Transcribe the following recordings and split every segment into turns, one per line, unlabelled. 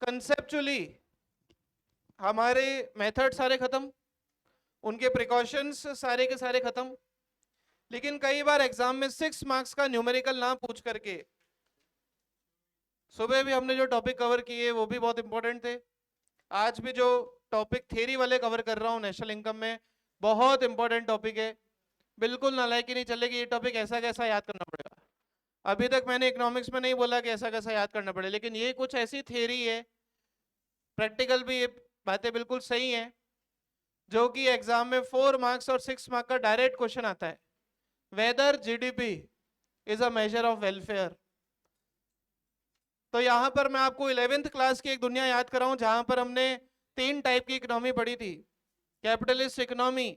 Conceptually हमारे method सारे खत्म, उनके प्रिकॉशंस सारे के सारे खत्म, लेकिन कई बार एग्जाम में 6 मार्क्स का न्यूमेरिकल ना पूछ करके, सुबह भी हमने जो टॉपिक कवर किए वो भी बहुत इंपॉर्टेंट थे, आज भी जो टॉपिक थ्योरी वाले कवर कर रहा हूँ नेशनल इनकम में, बहुत इंपॉर्टेंट टॉपिक है। बिल्कुल नालायकी नहीं चलेगी, ये टॉपिक ऐसा कैसा याद करना पड़ेगा। अभी तक मैंने इकोनॉमिक्स में नहीं बोला कि ऐसा कैसा याद करना पड़े, लेकिन ये कुछ ऐसी थ्योरी है, प्रैक्टिकल भी ये बातें बिल्कुल सही हैं, जो कि एग्जाम में 4 मार्क्स और 6 मार्क का डायरेक्ट क्वेश्चन आता है। Whether GDP is a measure of welfare. तो यहां पर मैं आपको 11th क्लास की एक दुनिया याद कराऊं जहां पर हमने 3 टाइप की इकोनॉमी पढ़ी थी, कैपिटलिस्ट इकोनॉमी,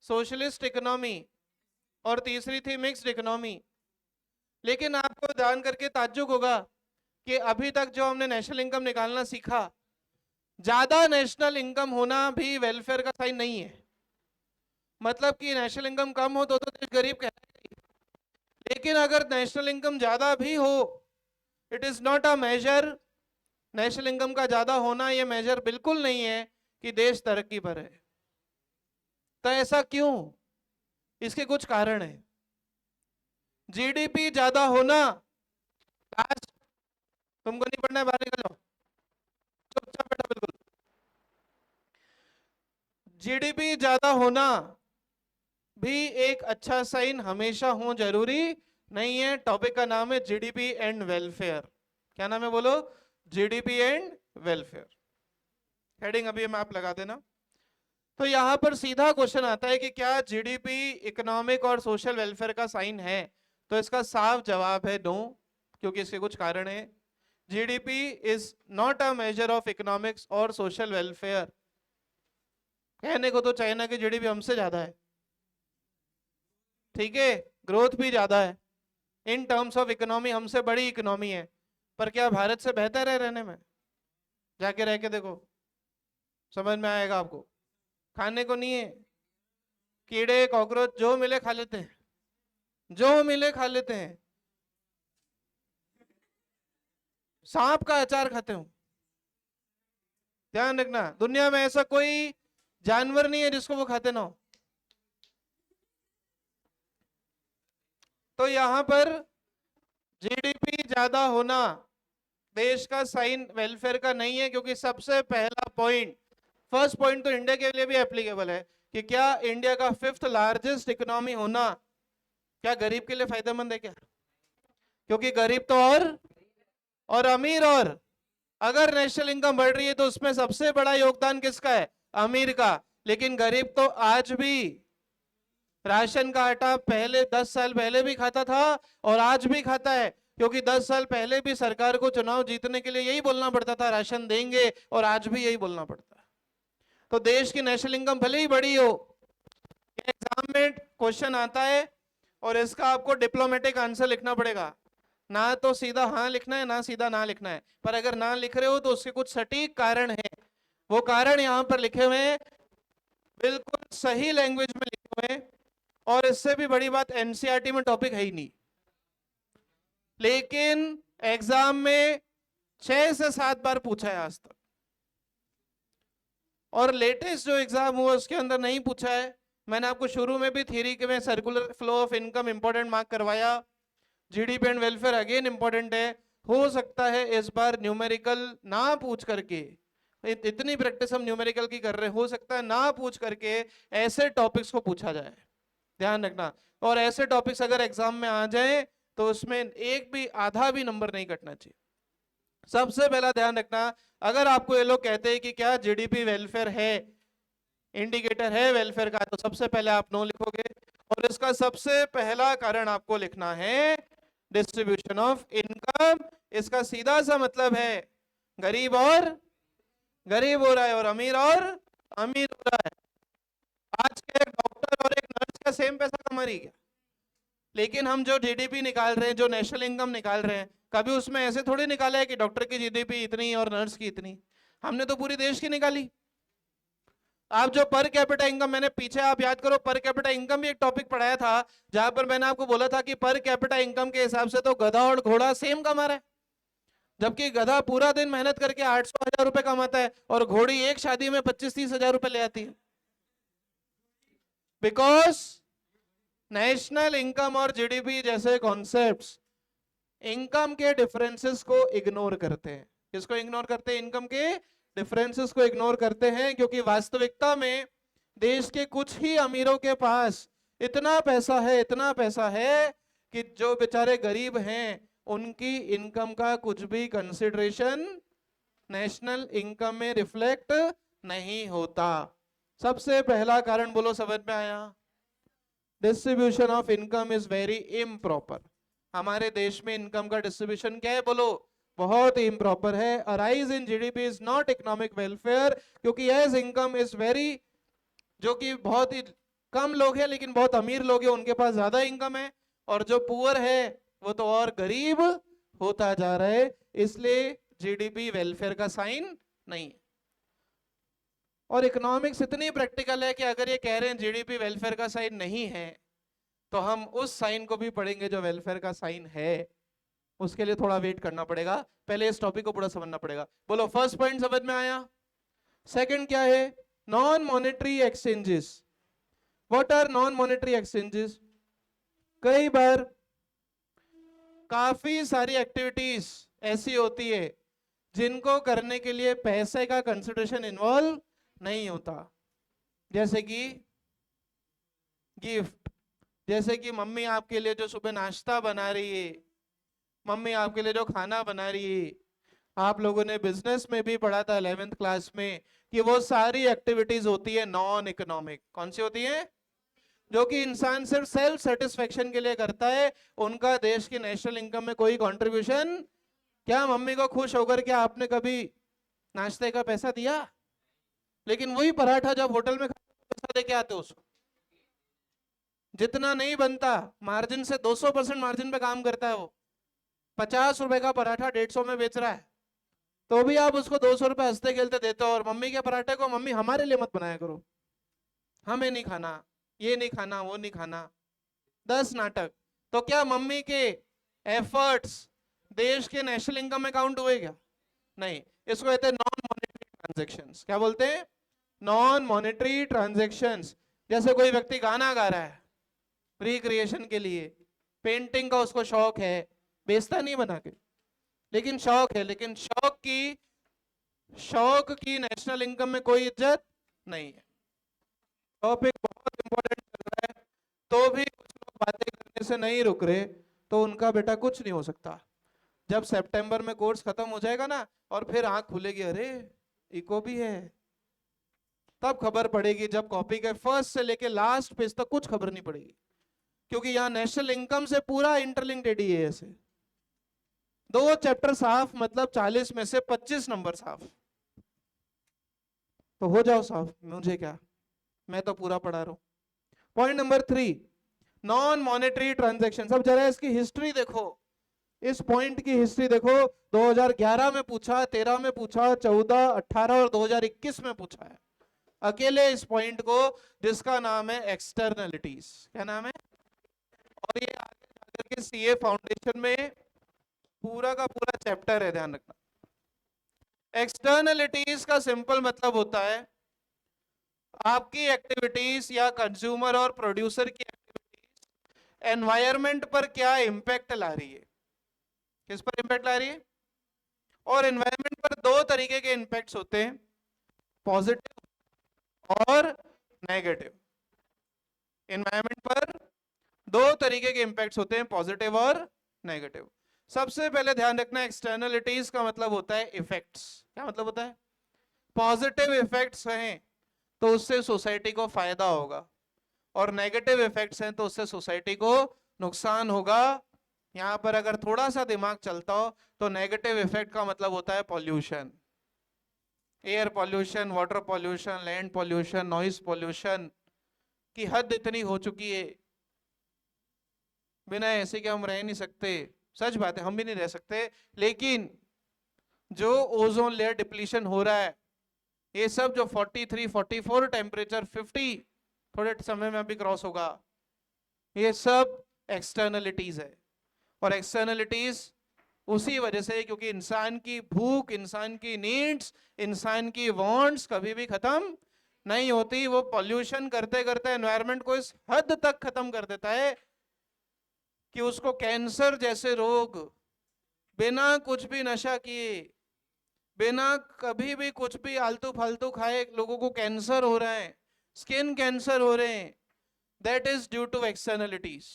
सोशलिस्ट इकोनॉमी और तीसरी थी मिक्स्ड इकोनॉमी। लेकिन आपको जान करके ताज्जुब होगा कि अभी तक जो हमने नेशनल इनकम निकालना सीखा, ज्यादा नेशनल इनकम होना भी वेलफेयर का साइन नहीं है। मतलब कि नेशनल इनकम कम हो तो देश गरीब कहलाएगा, लेकिन अगर नेशनल इनकम ज्यादा भी हो, it is not a measure. National income का ज्यादा होना यह मेजर बिल्कुल नहीं है कि देश तरक्की पर है। तो ऐसा क्यों? इसके कुछ कारण है। जीडीपी ज्यादा होना, लास्ट तुमको नहीं पढ़ना है, बाहर निकल जाओ, चुपचाप बैठो बिल्कुल। जीडीपी ज्यादा होना भी एक अच्छा साइन हमेशा हो जरूरी नहीं है। टॉपिक का नाम है जीडीपी एंड वेलफेयर। क्या नाम है बोलो? GDP and welfare. हेडिंग अभी मैं आप लगा देना। तो यहां पर सीधा क्वेश्चन आता है कि क्या जीडीपी इकोनॉमिक और सोशल वेलफेयर का साइन है? तो इसका साफ जवाब है नो, क्योंकि इसके कुछ कारण है। GDP is not a measure of economics और सोशल वेलफेयर। कहने को तो चाइना की जीडीपी हमसे ज्यादा है, ठीक है, ग्रोथ भी ज्यादा है, इन टर्म्स ऑफ इकोनॉमी हमसे बड़ी इकोनॉमी है, पर क्या भारत से बेहतर है रहने में? जाके रह के देखो, समझ में आएगा आपको। खाने को नहीं है, कीड़े कॉकरोच जो मिले खा लेते हैं, जो मिले खा लेते हैं। सांप का अचार खाते हो, ध्यान रखना, दुनिया में ऐसा कोई जानवर नहीं है जिसको वो खाते ना हो। तो यहां पर जीडीपी ज्यादा होना देश का साइन वेलफेयर का नहीं है, क्योंकि सबसे पहला पॉइंट, फर्स्ट पॉइंट तो इंडिया के लिए भी एप्लीकेबल है कि क्या इंडिया का 5th लार्जेस्ट इकोनॉमी होना क्या गरीब के लिए फायदेमंद है क्या? क्योंकि गरीब तो और अमीर, और अगर नेशनल इनकम बढ़ रही है तो उसमें सबसे बड़ा योगदान किसका है? अमीर का। लेकिन गरीब तो आज भी राशन का आटा पहले 10 साल पहले भी खाता था और आज भी खाता है, क्योंकि 10 साल पहले भी सरकार को चुनाव जीतने के लिए यही बोलना पड़ता था राशन देंगे, और आज भी यही बोलना पड़ता है। तो देश की नेशनल इनकम भले ही बड़ी हो, एग्जाम में क्वेश्चन आता है और इसका आपको डिप्लोमेटिक आंसर लिखना पड़ेगा। ना तो सीधा हाँ लिखना है, ना सीधा ना लिखना है, पर अगर ना लिख रहे हो तो उसके कुछ सटीक कारण है। वो कारण यहां पर लिखे हुए हैं, बिल्कुल सही लैंग्वेज में लिखे हुए हैं, और इससे भी बड़ी बात एनसीईआरटी में टॉपिक है ही नहीं, लेकिन एग्जाम में 6 से 7 बार पूछा है आज तक, और लेटेस्ट जो एग्जाम हुआ उसके अंदर नहीं पूछा है। मैंने आपको शुरू में भी थ्योरी के में circular flow of income important mark करवाया, GDP and welfare again important है। हो सकता है इस बार न्यूमेरिकल ना पूछ करके, इतनी प्रैक्टिस हम न्यूमेरिकल की कर रहे हैं, हो सकता है ना पूछ करके ऐसे टॉपिक्स को पूछा जाए, ध्यान रखना। और ऐसे टॉपिक्स अगर एग्जाम में आ जाए तो उसमें एक भी आधा भी नंबर नहीं कटना चाहिए। सबसे पहला ध्यान रखना, अगर आपको ये लोग कहते हैं कि क्या जीडीपी वेलफेयर है, इंडिकेटर है वेलफेयर का, तो सबसे पहले आप नो लिखोगे, और इसका सबसे पहला कारण आपको लिखना है डिस्ट्रीब्यूशन ऑफ इनकम। इसका सीधा सा मतलब है गरीब और गरीब हो रहा है और अमीर हो रहा है। आज के एक डॉक्टर और एक नर्स का सेम पैसा कमा रही है क्या? लेकिन हम जो जीडीपी निकाल रहे हैं, जो नेशनल इनकम निकाल रहे हैं, कभी उसमें ऐसे थोड़ी निकाला है कि डॉक्टर की जीडीपी इतनी और नर्स की इतनी। हमने तो पूरी देश की निकाली। आप जो पर कैपिटा इनकम, मैंने पीछे आप याद करो, पर कैपिटा इनकम भी एक टॉपिक पढ़ाया था जहां पर मैंने आपको बोला था कि पर कैपिटा इनकम के हिसाब से तो गधा और घोड़ा सेम कमा रहा है। जबकि गधा पूरा दिन मेहनत करके 800-1000 रुपए कमाता है और घोड़ी एक शादी में 25-30 हजार रुपए ले आती है। बिकॉज नेशनल इनकम और जीडीपी जैसे कॉन्सेप्ट्स इनकम के डिफरेंसेस को इग्नोर करते हैं। किसको इग्नोर करते हैं? इनकम के डिफरेंसेस को इग्नोर करते हैं, क्योंकि वास्तविकता में देश के कुछ ही अमीरों के पास इतना पैसा है कि जो बेचारे गरीब हैं उनकी इनकम का कुछ भी कंसिडरेशन नेशनल इनकम में रिफ्लेक्ट नहीं होता। सबसे पहला कारण बोलो, समझ में आया? Distribution of income is very improper. हमारे देश में इनकम का डिस्ट्रीब्यूशन क्या है? बोलो, बहुत ही इम्प्रॉपर है। A rise in GDP is not economic welfare, क्योंकि एज इनकम इज वेरी, जो कि बहुत ही कम लोग हैं लेकिन बहुत अमीर लोग हैं उनके पास ज्यादा इनकम है, और जो पुअर है वो तो और गरीब होता जा रहा है। इसलिए जीडीपी वेलफेयर का साइन नहीं है। और इकोनॉमिक्स इतनी प्रैक्टिकल है कि अगर ये कह रहे हैं जीडीपी वेलफेयर का साइन नहीं है, तो हम उस साइन को भी पढ़ेंगे जो वेलफेयर का साइन है। उसके लिए थोड़ा वेट करना पड़ेगा, पहले इस टॉपिक को पूरा समझना पड़ेगा। बोलो, फर्स्ट पॉइंट समझ में आया? सेकंड क्या है? Non monetary exchanges. What are non monetary exchanges? कई बार काफी सारी एक्टिविटीज ऐसी होती है जिनको करने के लिए पैसे का कंसिडरेशन इन्वॉल्व नहीं होता, जैसे कि गिफ्ट, जैसे कि मम्मी आपके लिए जो सुबह नाश्ता बना रही है, मम्मी आपके लिए जो खाना बना रही है। आप लोगों ने बिजनेस में भी पढ़ा था 11th क्लास में कि वो सारी एक्टिविटीज होती है नॉन इकोनॉमिक। कौन सी होती है? जो कि इंसान सिर्फ सेल्फ सेटिस्फेक्शन के लिए करता है, उनका देश की नेशनल इनकम में कोई कंट्रीब्यूशन। क्या मम्मी को खुश होकर के आपने कभी नाश्ते का पैसा दिया? लेकिन वही पराठा जब होटल में पैसा दे के आते हो उसको, जितना नहीं बनता मार्जिन से 200% मार्जिन पे काम करता है वो। 50 रुपए का पराठा 150 में बेच रहा है, तो भी आप उसको 200 रुपए हंसते खेलते देते हो। और मम्मी के पराठे को मम्मी हमारे लिए मत बनाया करो, हमें नहीं खाना, ये नहीं खाना, वो नहीं खाना। 10 नाटक। तो क्या मम्मी के एफर्ट्स देश के नेशनल इनकम में काउंट हुए क्या? नहीं। इसको कहते हैं नॉन मॉनेटरी ट्रांजैक्शंस। क्या बोलते हैं? Non monetary transactions. जैसे कोई व्यक्ति गाना गा रहा है रिक्रिएशन के लिए, पेंटिंग का उसको शौक है, बेचता नहीं बना के, लेकिन शौक है, लेकिन शौक की नेशनल इनकम में कोई इज्जत नहीं है। टॉपिक बहुत इंपॉर्टेंट चल रहा है, तो भी कुछ लोग बातें करने से नहीं रुक रहे, तो उनका बेटा कुछ नहीं हो सकता। जब सितंबर में कोर्स खत्म हो जाएगा ना, और फिर आंख खुलेगी, अरे इको भी है, तब खबर पड़ेगी। जब कॉपी के फर्स्ट से लेके लास्ट पेज तक कुछ खबर नहीं पड़ेगी, क्योंकि यहाँ नेशनल इनकम से पूरा इंटरलिंक्ड एडीए से 2 चैप्टर साफ, मतलब 40 में से 25 नंबर साफ। तो हो जाओ साफ, मुझे क्या, मैं तो पूरा पढ़ा रहा हूं। Point number 3, non monetary transaction. अब जरा इसकी हिस्ट्री देखो, इस पॉइंट की हिस्ट्री देखो। 2011 में पूछा, 13 में पूछा, 14, 18 और 2021 में पूछा है अकेले इस पॉइंट को, जिसका नाम है एक्सटर्नलिटीज। क्या नाम है? और ये आगे जाकर के सीए फाउंडेशन में पूरा का पूरा चैप्टर है, ध्यान रखना। एक्सटर्नलिटीज का सिंपल मतलब होता है आपकी एक्टिविटीज या कंज्यूमर और प्रोड्यूसर की एक्टिविटीज एनवायरनमेंट पर क्या इंपैक्ट ला रही है। किस पर इंपैक्ट ला रही है? और एनवायरनमेंट पर 2 तरीके के इंपैक्ट्स होते हैं, पॉजिटिव और नेगेटिव। एनवायरनमेंट पर 2 तरीके के इंपैक्ट्स होते हैं, पॉजिटिव और नेगेटिव। सबसे पहले ध्यान रखना, एक्सटर्नलिटीज का मतलब होता है इफेक्ट्स। क्या मतलब होता है? पॉजिटिव इफेक्ट्स हैं तो उससे सोसाइटी को फायदा होगा, और नेगेटिव इफेक्ट्स हैं तो उससे सोसाइटी को नुकसान होगा। यहां पर अगर थोड़ा सा दिमाग चलता हो तो नेगेटिव इफेक्ट का मतलब होता है pollution, air pollution, water pollution, land pollution, noise pollution की हद इतनी हो चुकी है, बिना ऐसे कि हम रह नहीं सकते। सच बात है, हम भी नहीं रह सकते। लेकिन जो ओजोन लेयर डिप्लीशन हो रहा है, ये सब जो 43, 44 टेम्परेचर 50 थोड़े समय में अभी क्रॉस होगा, ये सब एक्सटर्नलिटीज है। और एक्सटर्नलिटीज उसी वजह से, क्योंकि इंसान की भूख, इंसान की नीड्स, इंसान की वांट्स कभी भी खत्म नहीं होती। वो पॉल्यूशन करते करते एनवायरनमेंट को इस हद तक खत्म कर देता है कि उसको कैंसर जैसे रोग, बिना कुछ भी नशा किए, बिना कभी भी कुछ भी आलतू फालतू खाए, लोगों को कैंसर हो रहा है, स्किन कैंसर हो रहे हैं। That is due to externalities.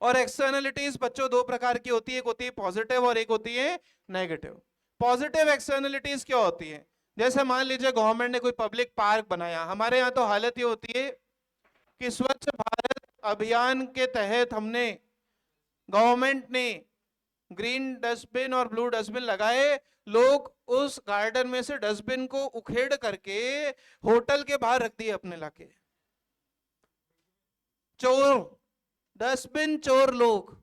और एक्सटर्नलिटीज बच्चों दो प्रकार की होती है, एक होती है पॉजिटिव और एक होती है नेगेटिव। पॉजिटिव एक्सटर्नलिटीज क्या होती है? जैसे मान लीजिए गवर्नमेंट ने कोई पब्लिक पार्क बनाया, हमारे यहाँ तो हालत ये होती है कि स्वच्छ भारत अभियान के तहत हमने, गवर्नमेंट ने ग्रीन डस्टबिन और ब्लू डस्टबिन लगाए, लोग उस गार्डन में से डस्टबिन को उखेड़ करके होटल के बाहर रख दिए अपने लाके। चोर, डस्टबिन चोर लोग,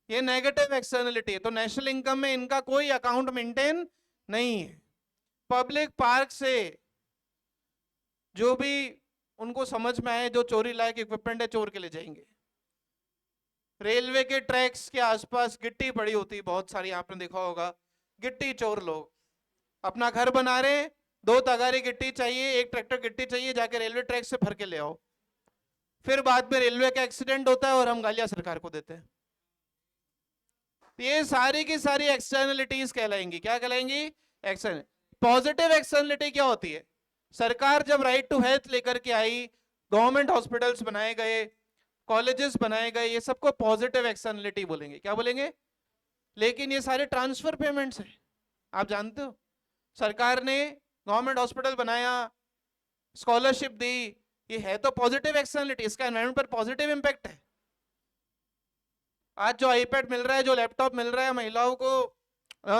ये नेगेटिव एक्सटर्नलिटी है। तो नेशनल इनकम में इनका कोई अकाउंट मेंटेन नहीं है। पब्लिक पार्क से जो भी उनको समझ में आए, जो चोरी लायक इक्विपमेंट है, चोर के ले जाएंगे। रेलवे के ट्रैक्स के आसपास गिट्टी पड़ी होती है बहुत सारी, आपने देखा होगा, गिट्टी चोर लोग अपना घर बना रहे हैं, 2 तगारी गिट्टी चाहिए, 1 ट्रैक्टर गिट्टी चाहिए, जाके रेलवे ट्रैक से भर के ले आओ। फिर बाद में रेलवे का एक्सीडेंट होता है और हम गालियां सरकार को देते हैं। ये सारी की सारी एक्सटर्नलिटीज कहलाएंगी। क्या कहलाएंगी? एक्सटर्नल। पॉजिटिव एक्सटर्नलिटी क्या होती है? सरकार जब राइट टू हेल्थ लेकर के आई, गवर्नमेंट हॉस्पिटल्स बनाए गए, कॉलेजेस बनाए गए, ये सबको पॉजिटिव एक्सटर्नलिटी बोलेंगे। क्या बोलेंगे? लेकिन ये सारे ट्रांसफर पेमेंट्स हैं, आप जानते हो। सरकार ने गवर्नमेंट हॉस्पिटल बनाया, स्कॉलरशिप दी, ये है तो पॉजिटिव एक्सटर्नलिटी, इसका एनवायरनमेंट पर पॉजिटिव इंपैक्ट है। आज जो आईपैड मिल रहा है, जो लैपटॉप मिल रहा है महिलाओं को,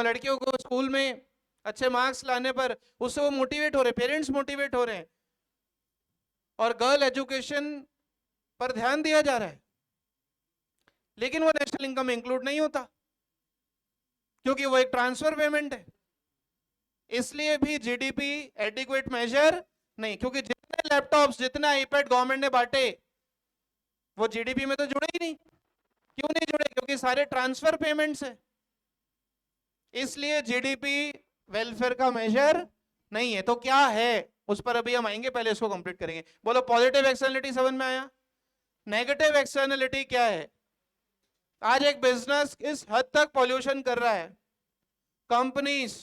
लड़कियों को स्कूल में अच्छे मार्क्स लाने पर, उससे वो मोटिवेट हो रहे, पेरेंट्स मोटिवेट हो रहे हैं, और गर्ल एजुकेशन पर ध्यान दिया जा रहा है। लेकिन वो नेशनल इनकम में इंक्लूड नहीं होता, क्योंकि वो एक ट्रांसफर पेमेंट है। इसलिए भी जीडीपी एडिक्वेट मेजर नहीं, क्योंकि जितने लैपटॉप्स, जितने आईपैड गवर्नमेंट ने बांटे, वो जीडीपी में तो जुड़े ही नहीं। क्यों नहीं जुड़े? क्योंकि सारे ट्रांसफर पेमेंट्स है। इसलिए जीडीपी वेलफेयर का मेजर नहीं है। तो क्या है, उस पर अभी हम आएंगे, पहले इसको कंप्लीट करेंगे। बोलो, पॉजिटिव एक्सटर्नलिटी समझ में आया? नेगेटिव एक्सटर्नलिटी क्या है? आज एक बिजनेस इस हद तक पॉल्यूशन कर रहा है, कंपनीज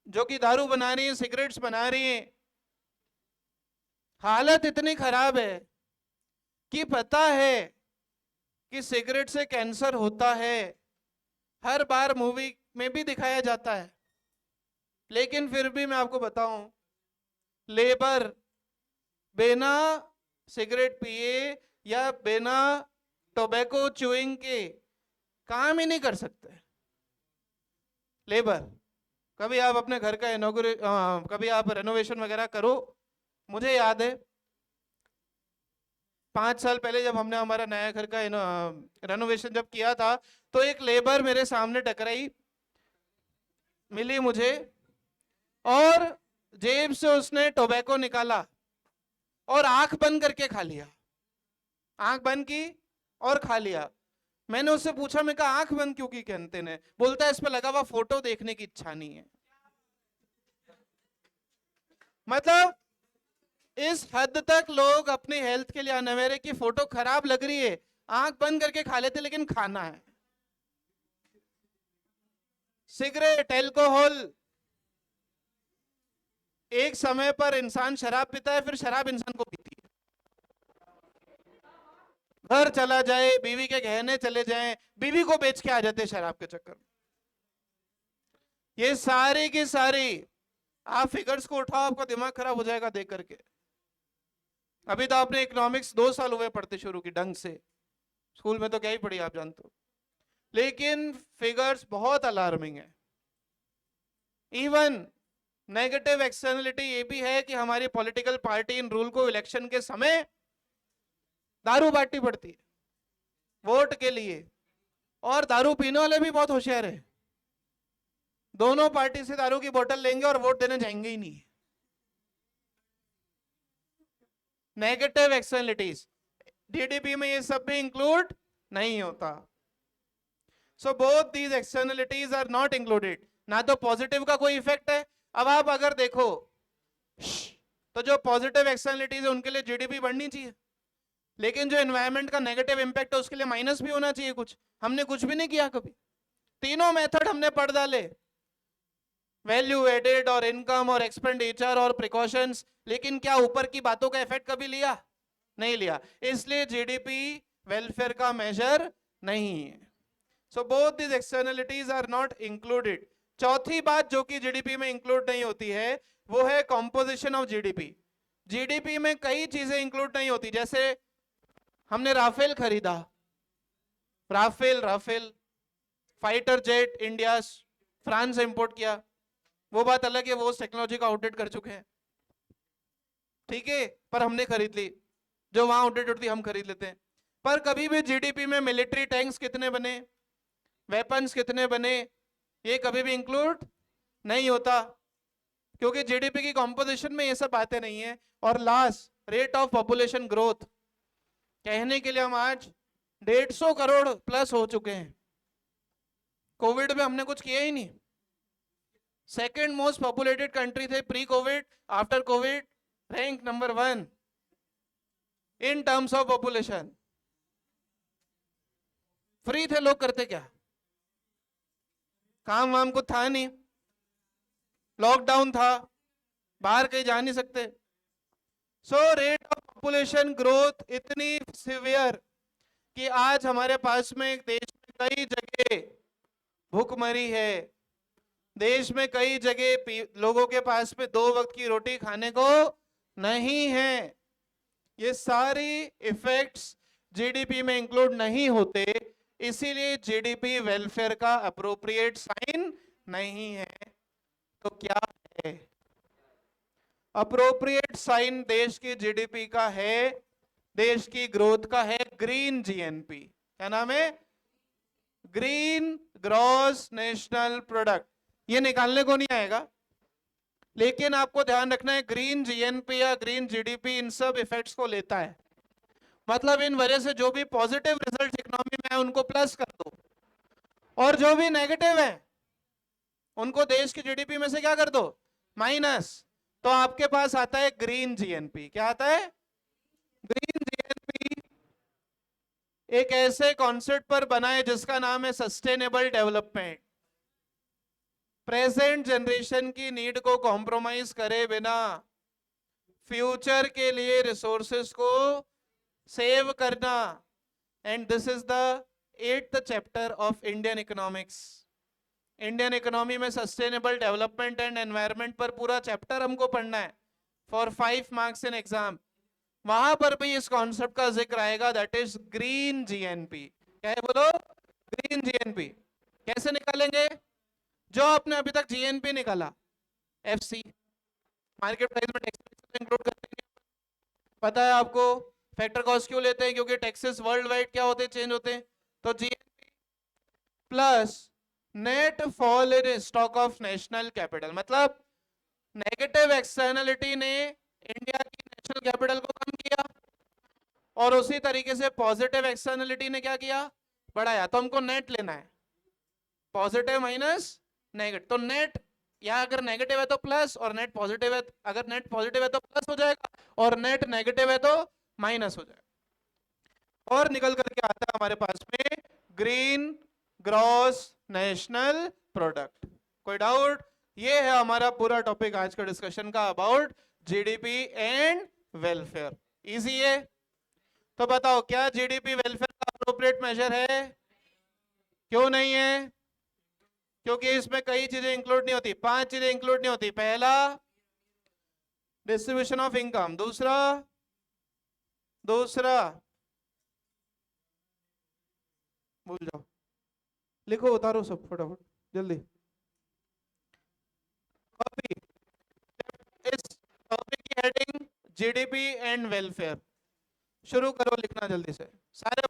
जो कि दारू बना रही है, सिगरेट्स बना रही है, हालत इतनी खराब है कि पता है कि सिगरेट से कैंसर होता है, हर बार मूवी में भी दिखाया जाता है। लेकिन फिर भी मैं आपको बताऊं, लेबर बिना सिगरेट पिए या बिना टोबैको च्यूइंग के काम ही नहीं कर सकते। लेबर, कभी आप अपने घर का कभी आप रेनोवेशन वगैरह करो, मुझे याद है 5 साल पहले जब हमने हमारा नया घर का रेनोवेशन जब किया था, तो एक लेबर मेरे सामने टकराई, मिली मुझे, और जेब से उसने टोबैको निकाला और आंख बंद करके खा लिया। आंख बंद की और खा लिया। मैंने उससे पूछा, मैं कहा आंख बंद क्यों की कहते ने? बोलता है इस पर लगा हुआ फोटो देखने की इच्छा नहीं है। मतलब इस हद तक लोग अपनी हेल्थ के लिए अनअवेयर, की फोटो खराब लग रही है, आंख बंद करके खा लेते, लेकिन खाना है। सिगरेट, एल्कोहल, एक समय पर इंसान शराब पीता है, फिर शराब इंसान को पीती है। घर चला जाए, बीवी के गहने चले जाएं, बीवी को बेच के आ जाते हैं शराब के चक्कर में। ये सारी की सारी, आप फिगर्स को उठाओ, आपका दिमाग खराब हो जाएगा देख करके। अभी तो आपने इकोनॉमिक्स 2 साल हुए पढ़ते शुरू की ढंग से, स्कूल में तो क्या ही पढ़ी आप जानते हो। लेकिन फिगर्स बहुत अलार्मिंग है। इवन नेगेटिव एक्सटर्नलिटी ये भी है कि हमारी पॉलिटिकल पार्टी इन रूल को इलेक्शन के समय दारू बांटनी पड़ती है वोट के लिए, और दारू पीने वाले भी बहुत होशियार है, दोनों पार्टी से दारू की बोतल लेंगे और वोट देने जाएंगे ही नहीं। नेगेटिव एक्सटर्नलिटीज, डीडीपी में ये सब भी इंक्लूड नहीं होता। So both these externalities are not included. ना तो पॉजिटिव का कोई इफेक्ट है। अब आप अगर देखो तो जो पॉजिटिव एक्सटर्नलिटीज है उनके लिए जीडीपी बढ़नी चाहिए, लेकिन जो एनवायरनमेंट का नेगेटिव इंपैक्ट है उसके लिए माइनस भी होना चाहिए कुछ। हमने कुछ भी नहीं किया कभी। तीनों मेथड हमने पढ़ डाले, वैल्यू एडेड और इनकम और एक्सपेंडिचर और प्रिकॉशंस, लेकिन क्या ऊपर की बातों का इफेक्ट कभी लिया? नहीं लिया। इसलिए जीडीपी वेलफेयर का मेजर नहीं है। So both this externalities are not included. चौथी बात जो कि जीडीपी में इंक्लूड नहीं होती है वो है कॉम्पोजिशन ऑफ जीडीपी। जीडीपी में कई चीजें इंक्लूड नहीं होती, जैसे हमने राफेल खरीदा, Rafale fighter jet India France से इंपोर्ट किया, वो बात अलग है, वो उस टेक्नोलॉजी को आउटडेट कर चुके हैं, ठीक है, पर हमने खरीद ली। जो वहां आउटडेट थी हम खरीद लेते हैं। पर कभी भी जीडीपी में मिलिट्री टैंक्स कितने बने, वेपन्स कितने बने, ये कभी भी इंक्लूड नहीं होता, क्योंकि जीडीपी की कॉम्पोजिशन में ये सब बातें नहीं है। और last, rate of population growth, कहने के लिए हम आज 150 करोड़ प्लस हो चुके हैं। कोविड में हमने कुछ किया ही नहीं। सेकेंड मोस्ट पॉपुलेटेड कंट्री थे pre Covid, after Covid rank number 1 in terms of population. Free थे लोग, करते क्या, काम वाम कुछ था नहीं, लॉकडाउन था, बाहर कहीं जा नहीं सकते। So rate of population growth इतनी सिवियर कि आज हमारे पास में देश में कई जगह भूखमरी है, देश में कई जगह लोगों के पास में 2 वक्त की रोटी खाने को नहीं है। ये सारी इफेक्ट्स जीडीपी में इंक्लूड नहीं होते, इसीलिए जीडीपी वेलफेयर का अप्रोप्रिएट साइन नहीं है। तो क्या है अप्रोप्रिएट साइन? देश की जीडीपी का है, देश की ग्रोथ का है ग्रीन जीएनपी। क्या नाम है? Green gross national product. ये निकालने को नहीं आएगा, लेकिन आपको ध्यान रखना है ग्रीन जीएनपी या ग्रीन जीडीपी इन सब इफेक्ट्स को लेता है। मतलब इन वजह से जो भी पॉजिटिव रिजल्ट इकोनॉमी में है उनको प्लस कर दो, और जो भी नेगेटिव है उनको देश की जीडीपी में से क्या कर दो? माइनस। तो आपके पास आता है ग्रीन जीएनपी। क्या आता है? ग्रीन जीएनपी एक ऐसे कॉन्सेप्ट पर बना है जिसका नाम है सस्टेनेबल डेवलपमेंट। प्रेजेंट जनरेशन की नीड को कॉम्प्रोमाइज करे बिना फ्यूचर के लिए रिसोर्सेस को सेव करना। And this is the 8th chapter of Indian economics. Indian economy में सस्टेनेबल डेवलपमेंट एंड एनवायरनमेंट पर पूरा चैप्टर हमको पढ़ना है फॉर 5 मार्क्स इन एग्जाम। वहां पर भी इस कॉन्सेप्ट का जिक्र आएगा, दैट इज ग्रीन जीएनपी। क्या है बोलो? Green GNP. कैसे निकालेंगे? जो आपने अभी तक जीएनपी निकाला, एफसी, मार्केट प्राइस में टैक्स इंक्लूड करते हैं, पता है आपको फैक्टर कॉस्ट क्यों लेते हैं? क्योंकि टैक्सेस वर्ल्ड वाइड क्या होते हैं? चेंज होते हैं। तो GNP plus net fall in stock of national capital, मतलब नेगेटिव एक्सटर्नलिटी ने इंडिया की नेशनल कैपिटल को कम किया, और उसी तरीके से पॉजिटिव एक्सटर्नलिटी ने क्या किया? बढ़ाया। तो हमको नेट लेना है, पॉजिटिव माइनस नेगेटिव। तो नेट यहाँ अगर नेगेटिव है तो प्लस, और नेट पॉजिटिव है, अगर नेट पॉजिटिव है तो प्लस हो जाएगा, और नेट नेगेटिव है तो माइनस हो जाएगा। और निकल करके आता है हमारे पास में ग्रीन ग्रॉस नेशनल प्रोडक्ट। कोई डाउट? ये है हमारा पूरा टॉपिक आज का डिस्कशन का about GDP and welfare. Easy है? तो बताओ क्या जीडीपी वेलफेयर का अप्रोप्रिएट मेजर है? क्यों नहीं है? क्योंकि इसमें कई चीजें इंक्लूड नहीं होती, 5 चीजें इंक्लूड नहीं होती। पहला, डिस्ट्रीब्यूशन ऑफ इनकम। दूसरा भूल जाओ, लिखो, उतारो सब फटाफट जल्दी। कॉपी। इस टॉपिक की हेडिंग जीडीपी एंड वेलफेयर। शुरू करो लिखना जल्दी से, सारे